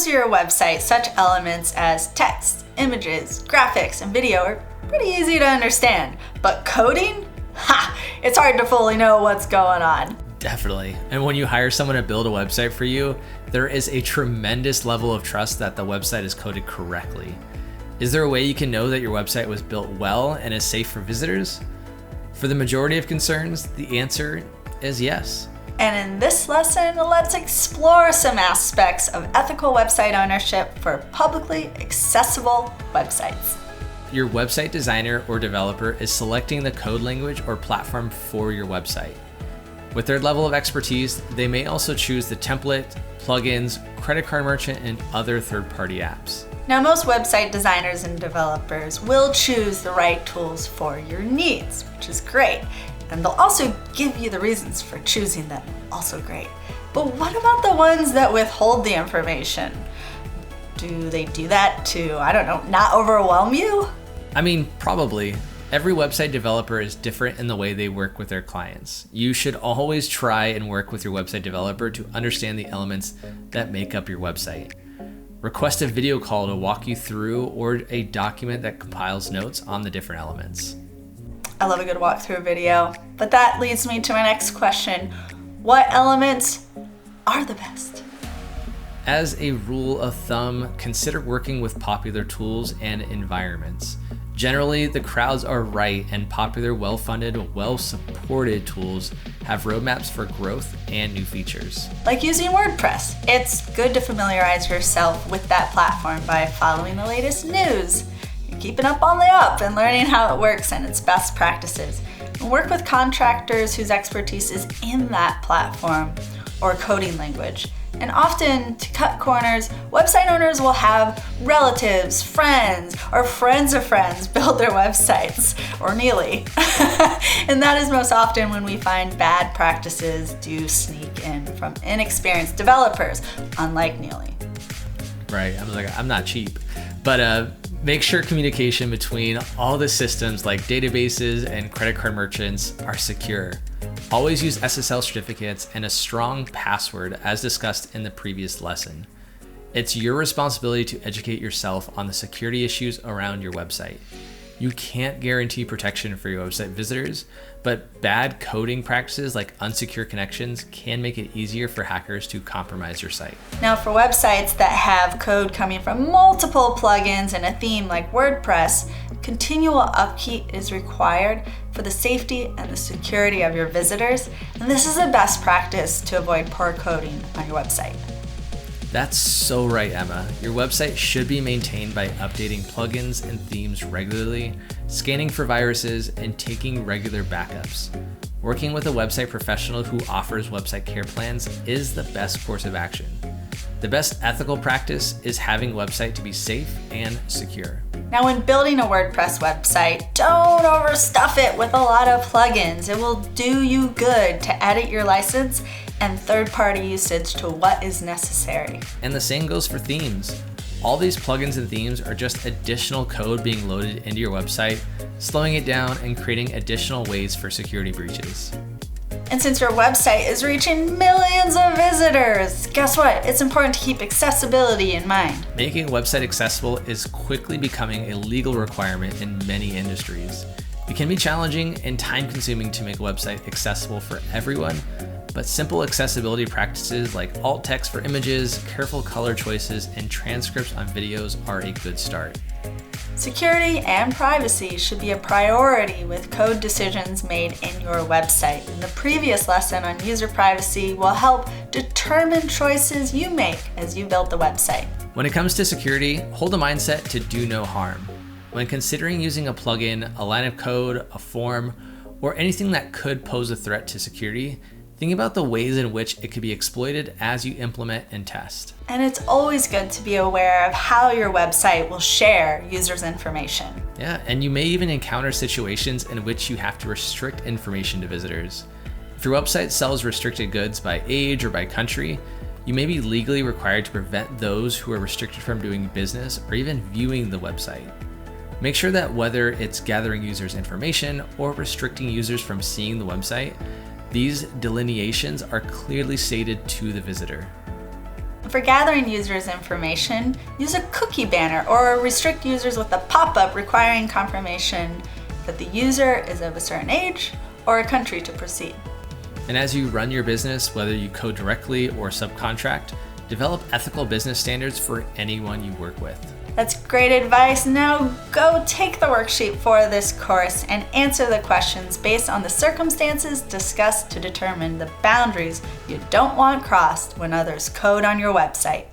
to your website, such elements as text, images, graphics, and video are pretty easy to understand. But coding? It's hard to fully know what's going on. Definitely. And when you hire someone to build a website for you, there is a tremendous level of trust that the website is coded correctly. Is there a way you can know that your website was built well and is safe for visitors? For the majority of concerns, the answer is yes. And in this lesson, let's explore some aspects of ethical website ownership for publicly accessible websites. Your website designer or developer is selecting the code language or platform for your website. With their level of expertise, they may also choose the template, plugins, credit card merchant, and other third-party apps. Now, most website designers and developers will choose the right tools for your needs, which is great. And they'll also give you the reasons for choosing them, also great. But what about the ones that withhold the information? Do they do that to, not overwhelm you? I mean, probably. Every website developer is different in the way they work with their clients. You should always try and work with your website developer to understand the elements that make up your website. Request a video call to walk you through, or a document that compiles notes on the different elements. I love a good walkthrough video, but that leads me to my next question. What elements are the best? As a rule of thumb, consider working with popular tools and environments. Generally, the crowds are right, and popular, well-funded, well-supported tools have roadmaps for growth and new features. Like using WordPress. It's good to familiarize yourself with that platform by following the latest news, keeping up on the up, and learning how it works and its best practices. And work with contractors whose expertise is in that platform or coding language. And often, to cut corners, website owners will have relatives, friends, or friends of friends build their websites, or nearly. And that is most often when we find bad practices do sneak in from inexperienced developers, unlike Neely. Right, I'm not cheap. But make sure communication between all the systems like databases and credit card merchants are secure. Always use SSL certificates and a strong password, as discussed in the previous lesson. It's your responsibility to educate yourself on the security issues around your website. You can't guarantee protection for your website visitors, but bad coding practices like unsecure connections can make it easier for hackers to compromise your site. Now, for websites that have code coming from multiple plugins and a theme like WordPress, continual upkeep is required for the safety and the security of your visitors, and this is a best practice to avoid poor coding on your website. That's so right, Emma. Your website should be maintained by updating plugins and themes regularly, scanning for viruses, and taking regular backups. Working with a website professional who offers website care plans is the best course of action. The best ethical practice is having a website to be safe and secure. Now, when building a WordPress website, don't overstuff it with a lot of plugins. It will do you good to edit your license and third-party usage to what is necessary. And the same goes for themes. All these plugins and themes are just additional code being loaded into your website, slowing it down and creating additional ways for security breaches. And since your website is reaching millions of visitors, guess what? It's important to keep accessibility in mind. Making a website accessible is quickly becoming a legal requirement in many industries. It can be challenging and time-consuming to make a website accessible for everyone, but simple accessibility practices like alt text for images, careful color choices, and transcripts on videos are a good start. Security and privacy should be a priority with code decisions made in your website. And the previous lesson on user privacy will help determine choices you make as you build the website. When it comes to security, hold a mindset to do no harm. When considering using a plugin, a line of code, a form, or anything that could pose a threat to security, think about the ways in which it could be exploited as you implement and test. And it's always good to be aware of how your website will share users' information. Yeah, and you may even encounter situations in which you have to restrict information to visitors. If your website sells restricted goods by age or by country, you may be legally required to prevent those who are restricted from doing business or even viewing the website. Make sure that whether it's gathering users' information or restricting users from seeing the website, these delineations are clearly stated to the visitor. And for gathering users' information, use a cookie banner or restrict users with a pop-up requiring confirmation that the user is of a certain age or a country to proceed. And as you run your business, whether you code directly or subcontract, develop ethical business standards for anyone you work with. That's great advice. Now go take the worksheet for this course and answer the questions based on the circumstances discussed to determine the boundaries you don't want crossed when others code on your website.